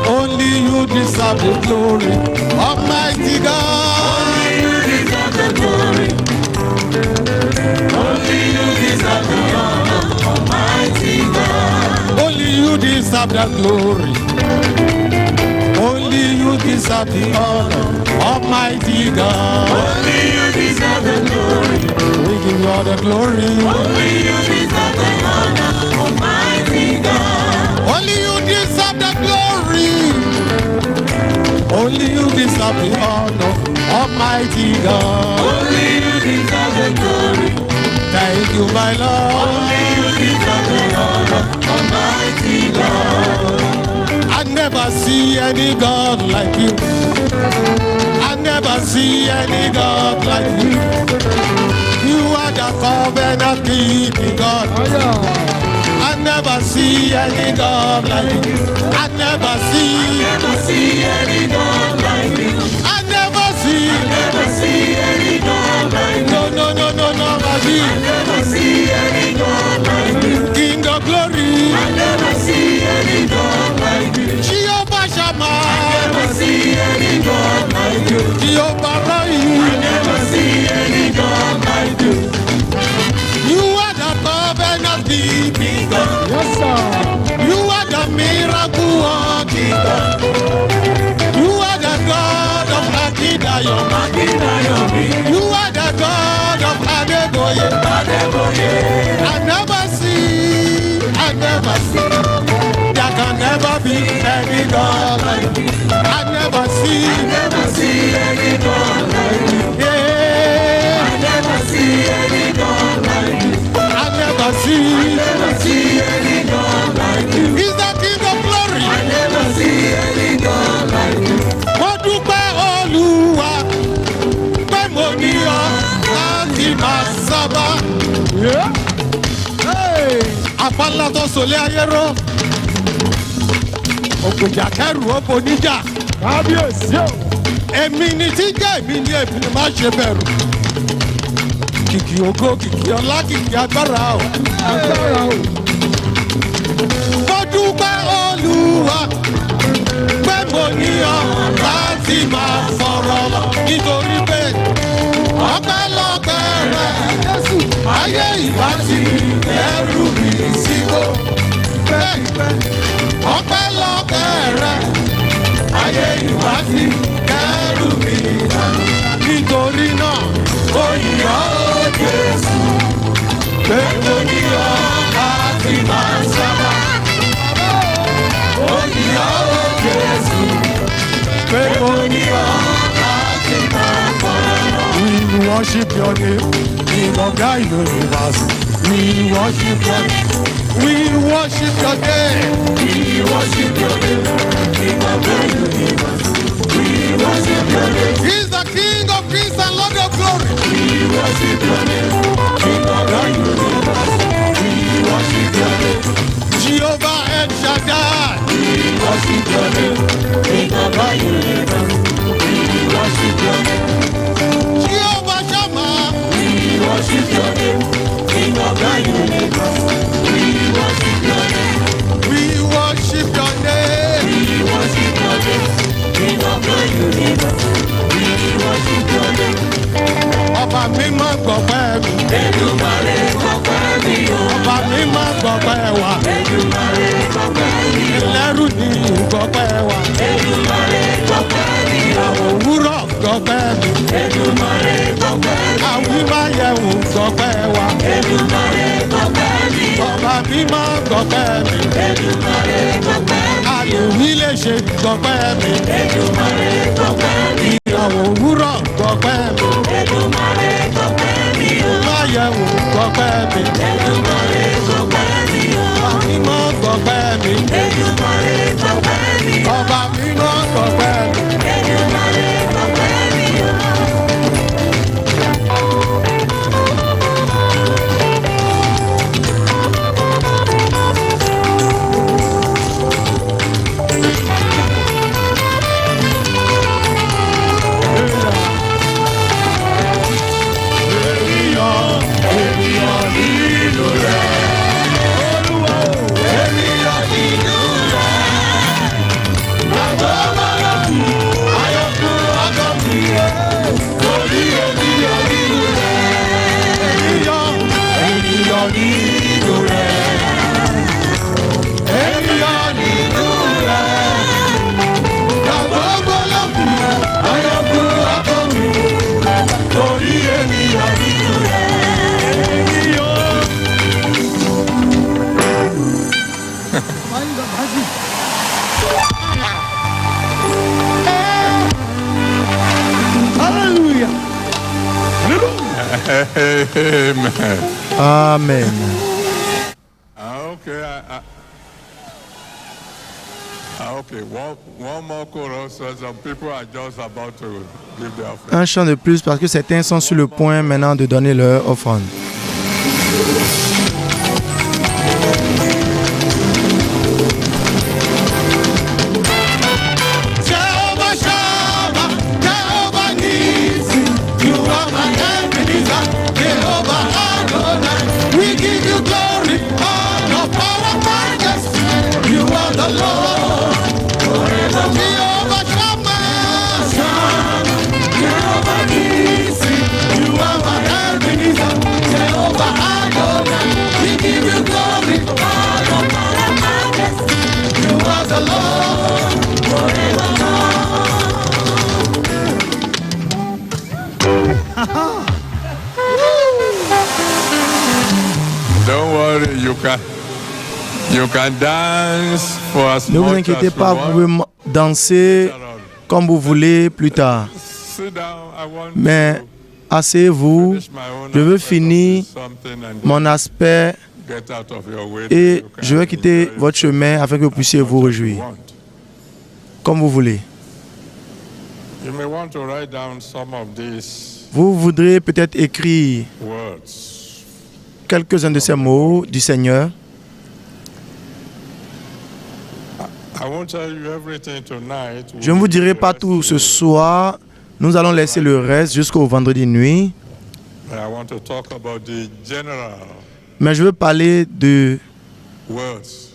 only you deserve the glory, Almighty God. Only you deserve the glory. Only you deserve the honor, Almighty God. Only you deserve the glory. Only you deserve the honor, Almighty God. Only you deserve the glory. We give you all the glory. Only you deserve the honor, Almighty God. Only you deserve the glory. Only you deserve the honor, Almighty God. Only you deserve the glory. Thank you, my Lord. Only you deserve the honor, Almighty God. I never see any God like you. I never see any God like you. You are the covenant keeping God. I never see any God like you. I never see. Never see any God like you. I never see. Never see any God like you. No, no, no, no, no, I see. Never see any God like you. King of glory. I never see any God like you. Jehovah Shammah. Never see any God like you. Jehovah Rai. Adébáyọ̀. You are the God of Adébóyè. I never see. There can never be any God like you. I never see any God like you. Yeah. I never see any God like you. I never see any God like you. He's the King of glory. I never see any God like you. Mo dúpẹ́ Olúwa pé mo ní ọ láti máa sábà. Àpáńlá tó sòlé ayé ró. Ògbèjà kẹrù ó boníjà. Kábíyèsí o. Èmi ni tí jẹ́ èmi ni èmi ni má ṣe bẹ̀rù. Kìkì ògo, kìkì ọlá, kìkì agbára o. Mo dúpẹ́ Olúwa pé mo ní ọ láti máa fọ̀rọ̀ lọ. Nítorí pé ọpẹ́lọpẹ́ rẹ̀ ayé ìbá ti ẹrù mi sígbó. Ọpẹ́lọpẹ́ rẹ̀ ayé ìbá ti ẹrù mi sígbó. Nítorí náà ó yọ Jésù pé mo ní ọ láti máa sábà. Ó yọ Jésù pé mo ní ọ láti máa fọ̀rọ̀. We worship your name, King of the universe. We worship your name. We worship your name. We worship your name, King of the universe. We worship your name. He's the King of kings and Lord of glory. We worship your name, King of the universe. We worship your name. Jehovah El Shaddai. We worship your name, King of the universe. We worship your name. Jehovah Shammah. We worship your name, King of the universe. We worship your name. We worship your name. We worship your name, King of the universe. We worship your name. Ọba mímọ́ gbọ̀pẹ́ mi. Èdùmàrè gbọ̀pẹ́ mi o. Ọba mímọ́ gbọ̀pẹ́ wa. Èdùmàrè gbọ̀pẹ́ mi o. Ẹlẹ́rù ni gbọ̀pẹ́ wa. Èdùmàrè gbọ̀pẹ́ mi o. Àwọn òwúrọ̀ gbọ̀pẹ́ mi. Èdùmàrè gbọ̀pẹ́ mi o. Àwímáyẹ̀wò gbọ̀pẹ́ wa. Èdùmàrè gbọ̀pẹ́ mi o. Ọba mímọ́ gbọ̀pẹ́ mi. Èdùmàrè gbọ̀pẹ́ mi o. Àlèwí lè ṣe gbọ̀pẹ́ mi. Èdùmàrè gbọ̀pẹ́ mi o. Àwọn òwúrọ̀ gbọ̀pẹ́ mi. Èdùmàrè gbọ̀pẹ́ mi o. Máyẹ̀wò gbọ̀pẹ́ mi. Èdùmàrè gbọ̀pẹ́ mi o. Ọba mímọ́ gbọ̀pẹ́ mi. Èdùmàrè gbọ̀pẹ́ mi o. Ọba mímọ́ gbọ̀pẹ́ mi. Èdùmàrè gbọ̀pẹ́ mi o. Amen. Amen. Okay, okay. One more chorus. Some people are just about to give their offering. Un chant de plus parce que certains sont sur le point maintenant de donner leur offrande. Jehovah Shammah, Jehovah Nissi, you are my Ebenezer, Jehovah Adonai. We give you glory, honor, power, majesty. You are the Lord forever. Jehovah Shammah, Jehovah Nissi, you are my Ebenezer, Jehovah Adonai. Don't worry, you can dance for as Ne vous much inquiétez as pas, you vous pouvez want. danser comme vous voulez plus tard. Sit down, I want Mais to asseyez-vous, finish my own je veux aspect of finir this something and mon aspect get out of your way et so you can je vais quitter enjoy votre chemin afin que vous puissiez as vous much as you réjouir, want. comme vous voulez. You may want to write down some of these Vous voudrez peut-être écrire words. quelques-uns de ces mots du Seigneur. I won't tell you everything tonight. Je ne vous dirai pas tout ce soir. Nous allons laisser le reste jusqu'au vendredi nuit. But I want to talk about the general Mais je veux parler words,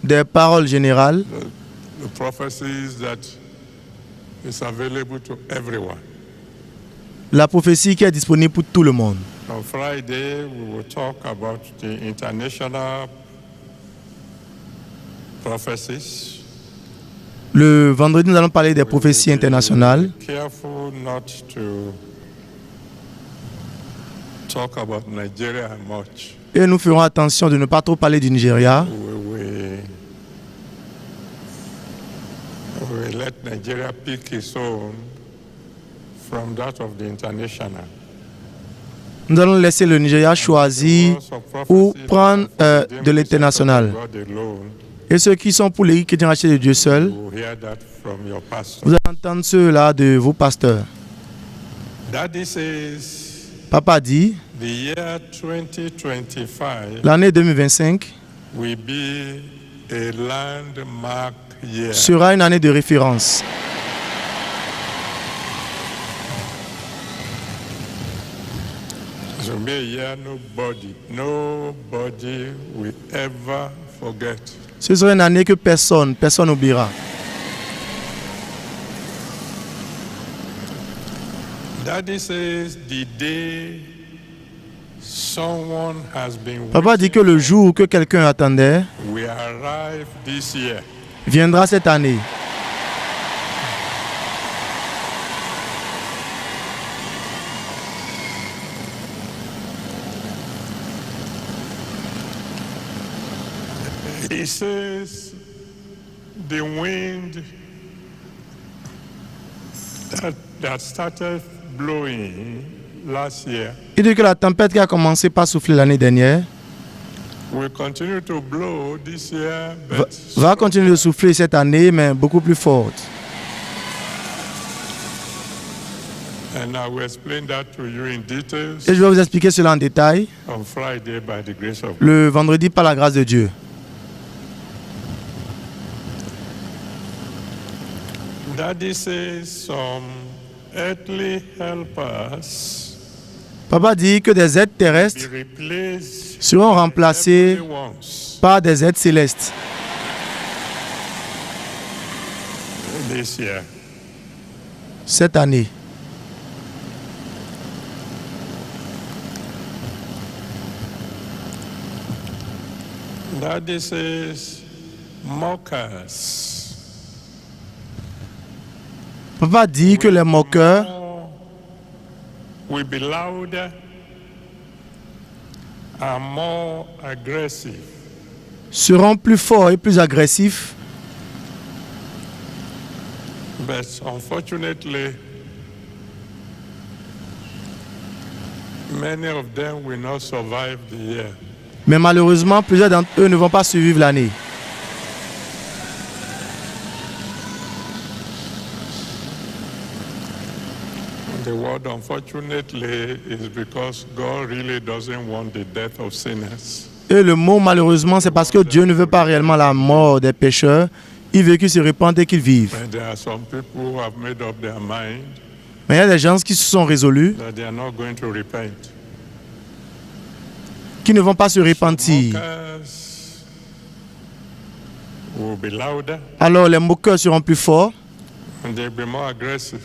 des paroles générales, the prophecies that is available to everyone. la prophétie qui est disponible pour tout le monde. On Friday, we will talk about the international prophecies. Le vendredi, nous allons parler des prophéties We will be internationales. Careful not to talk about Nigeria much. Et nous ferons attention de ne pas trop parler du Nigeria. We let Nigeria pick its own from that of the international. Nous allons laisser le Nigeria choisir ou prendre de l'international. Et ceux qui sont pour les chrétiens rachetés de Dieu seul, vous allez entendre ceux-là de vos pasteurs. Papa dit, The year 2025 l'année 2025 will be a landmark year. sera une année de référence. It will be a year nobody will ever forget. Ce sera une année que personne n'oubliera. Daddy says the day someone has been Papa dit que le jour que quelqu'un attendait will arrive this year. viendra cette année. He says the wind that started blowing last year Il dit que la tempête qui a commencé par souffler l'année dernière will continue to blow this year, but va continuer de souffler cette année, mais beaucoup plus forte. and I will explain that to you in details Et je vais vous expliquer cela en détail on Friday by the grace of God. le vendredi par la grâce de Dieu. Daddy says some earthly helpers Papa dit que des aides be terrestres replaced seront remplacées heavenly ones par des aides célestes this year. cette année. Daddy says mockers Papa dit que les moqueurs will be louder and more aggressive. seront plus forts et plus agressifs, But unfortunately, many of them will not survive the year. mais malheureusement, plusieurs d'entre eux ne vont pas survivre l'année. The word unfortunately is because God really doesn't want the death of sinners. Et le mot malheureusement, c'est parce que Dieu ne veut pas réellement la mort des pécheurs. Il veut qu'ils se répandent et qu'ils vivent. But there are some people who have made up their mind Mais il y a des gens qui se sont résolus, that they are not going to repent. qui ne vont pas se repentir. Mockers will be louder Alors les moqueurs seront plus forts and they'll be more aggressive.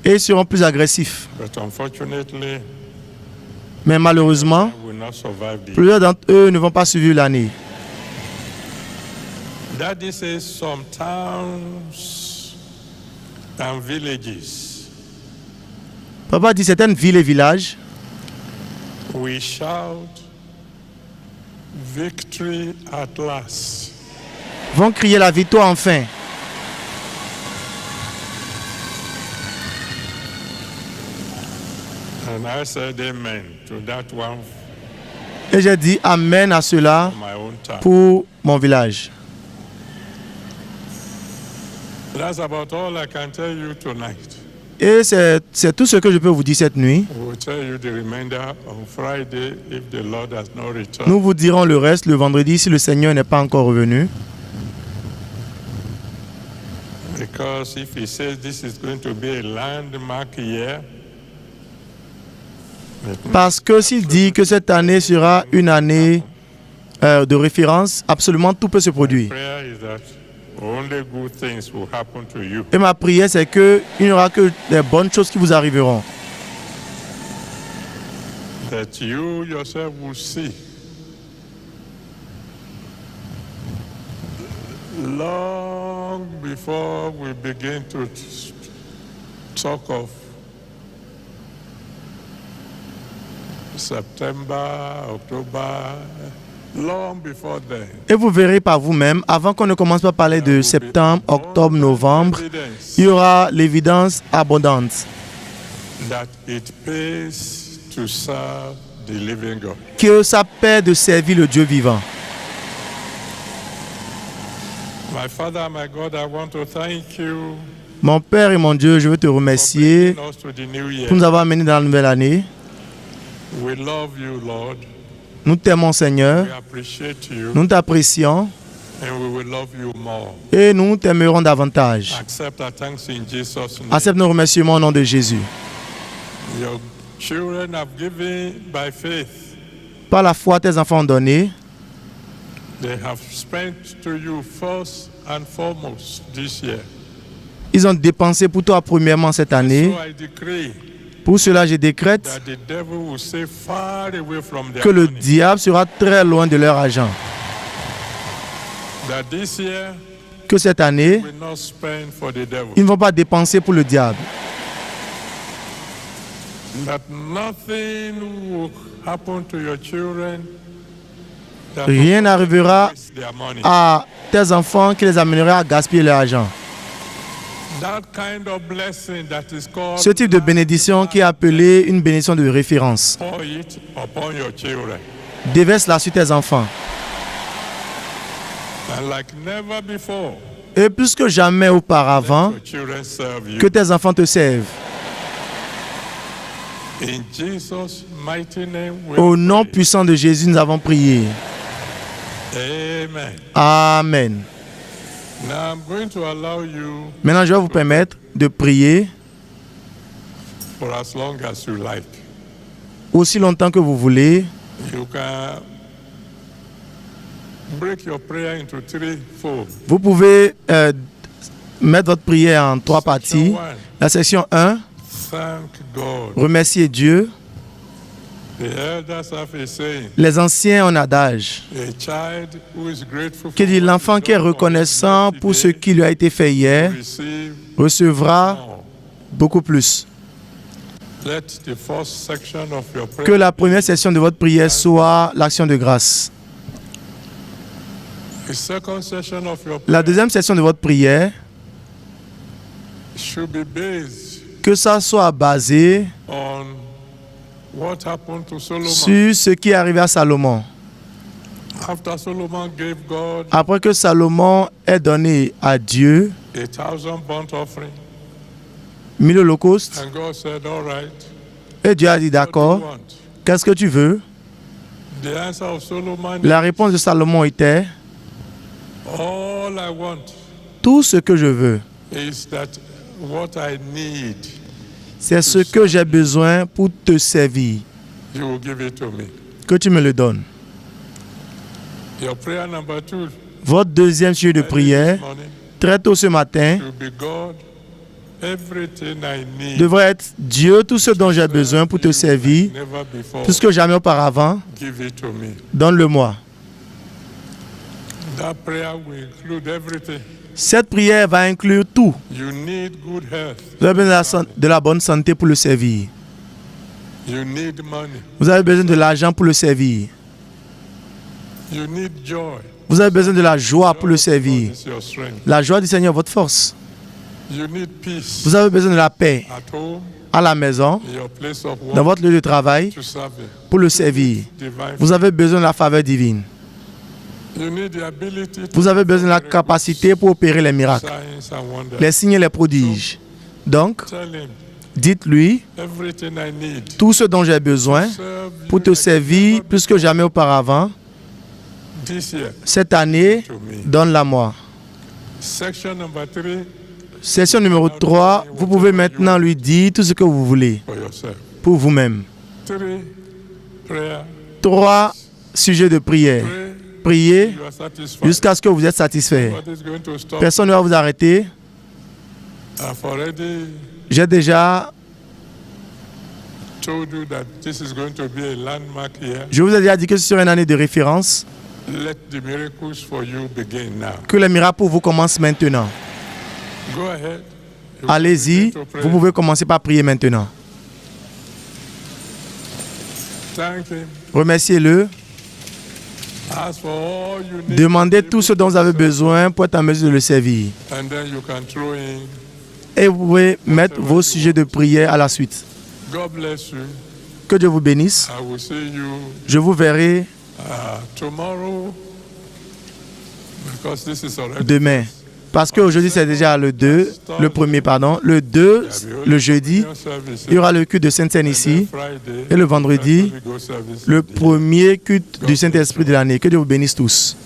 et seront plus agressifs. But unfortunately, Mais malheureusement, they will not survive the year. plusieurs d'entre eux ne vont pas survivre l'année. Daddy says some towns and villages Papa dit certaines villes et villages we shout victory at last. vont crier la victoire enfin. And I said amen to that one Et j'ai dit Amen à cela for my own time. pour mon village. That's about all I can tell you tonight. Et c'est tout ce que je peux vous dire cette nuit. We'll tell you the remainder on Friday if the Lord has not returned. Nous vous dirons le reste le vendredi si le Seigneur n'est pas encore revenu. Because if he says this is going to be a landmark year, Parce que s'il dit que cette année sera une année de référence, absolument tout peut se produire. prayer is that only good things will happen to you. Et ma prière, c'est qu'il n'y aura que des bonnes choses qui vous arriveront. That you yourself will see. Long before we begin to talk of September, October, long before then. Et vous verrez par vous-même, avant qu'on ne commence par parler de septembre, octobre, novembre, il y aura l'évidence abondante That it pays to serve the living God. que ça paie de servir le Dieu vivant. My Father, my God, I want to thank you Mon Père et mon Dieu, je veux te for remercier bringing us to the new year. pour nous avoir amenés dans la nouvelle année. We love you, Lord. Nous t'aimons, Seigneur. We appreciate you, Nous t'apprécions and we will love you more. et nous t'aimerons davantage. Accept our thanks in Jesus' name. Accepte nos remerciements au nom de Jésus. Your children have given by faith. Par la foi, tes enfants ont donné. They have spent to you first and foremost this year. Ils ont dépensé pour toi premièrement cette année. So I decree Pour cela, je décrète that the devil will stay far away from their que le money. diable sera très loin de leur argent. That this year Que cette année, will not spend for the devil. ils ne vont pas dépenser pour le diable. That nothing will happen to your children. That Rien will n'arrivera waste their money. à tes enfants qui les amènerait à gaspiller leur argent. That kind of blessing that is called Ce type de bénédiction qui est appelée une bénédiction de référence. pour it upon your children. Déverse-la sur tes enfants. And like never before, Et plus que jamais auparavant, your children serve you. que tes enfants te servent. In Jesus' mighty name, we Au nom pray. puissant de Jésus, nous avons prié. Amen. Amen. Now I'm going to allow you Maintenant, je vais vous permettre de prier for as long as you like. aussi longtemps que vous voulez. You can break your prayer into three folds. Vous pouvez mettre votre prière en trois parties. Section 1, La section 1, thank God. remercier Dieu. The elders have a saying, Les anciens ont un adage a child who is grateful qui for dit what l'enfant is qui est done for him reconnaissant pour ce today qui lui a été fait hier receive recevra more. beaucoup plus. Let the first section of your prayer Que la première session de votre prière soit l'action de grâce. the second session of your La prayer deuxième session de votre prière, should be based que ça soit basé on what happened to Solomon. sur ce qui est arrivé à Salomon. After Solomon gave God Après que Salomon ait donné à Dieu 1,000 burnt offering, 1000 holocaustes, and God said, all right, et Dieu a dit what do you d'accord, want? qu'est-ce que tu veux? The answer of Solomon La réponse de Salomon était, all I want tout ce que je veux, is that what I need, c'est ce que j'ai besoin pour te servir, you will give it to me. que tu me le donnes. Your prayer number 2 Votre deuxième sujet de prière, this morning très tôt ce matin, should be God, everything I need. devrait être Dieu, tout ce dont j'ai besoin pour te servir, Never before, plus que jamais auparavant, give it to me. donne-le-moi. That prayer will include everything. Cette prière va inclure tout. You need good health. Vous avez besoin de la bonne santé pour le servir. You need money. Vous avez besoin de l'argent pour le servir. You need joy. Vous avez besoin de la joie pour le servir. It's your strength. La joie du Seigneur est votre force. You need peace Vous avez besoin de la paix at home, à la maison, in your place of dans work, votre lieu de travail, to serve Him. pour le servir. Divine. Vous avez besoin de la faveur divine. You need the ability to Vous avez besoin de la capacité pour opérer les miracles, signs and wonders. les signes et les prodiges. Donc, Tell Him dites-lui everything I need. tout ce dont j'ai besoin Serve pour you te servir plus que jamais auparavant. this year Cette année, to me. donne-la-moi. Section number 3 Session numéro 3, vous pouvez maintenant lui dire tout ce que vous voulez for yourself. pour vous-même. 3 prayer. 3 sujets de prière. Pray Priez you are satisfied. jusqu'à ce que vous êtes satisfait. What is going to stop? Personne ne va vous arrêter. I've already J'ai déjà, told you that this is going to be a landmark year. je vous ai déjà dit que ce sera une année de référence, Let the miracles for you begin now. que les miracles pour vous commencent maintenant. Go ahead. You Allez-y, begin to pray. vous pouvez commencer par prier maintenant. Thank Him. Remerciez-le. Ask for all you need. Demandez tout ce dont vous avez besoin pour être en mesure de le servir. And then you can throw in. Et vous pouvez mettre vos sujets de prière à la suite. God bless you. Que Dieu vous bénisse. I will see you Je vous verrai tomorrow. Because this is already. demain. Parce qu'aujourd'hui, c'est déjà le 2, le premier, pardon. Le 2, le jeudi, il y aura le culte de Sainte-Seine ici. Et le vendredi, le premier culte du Saint-Esprit de l'année. Que Dieu vous bénisse tous.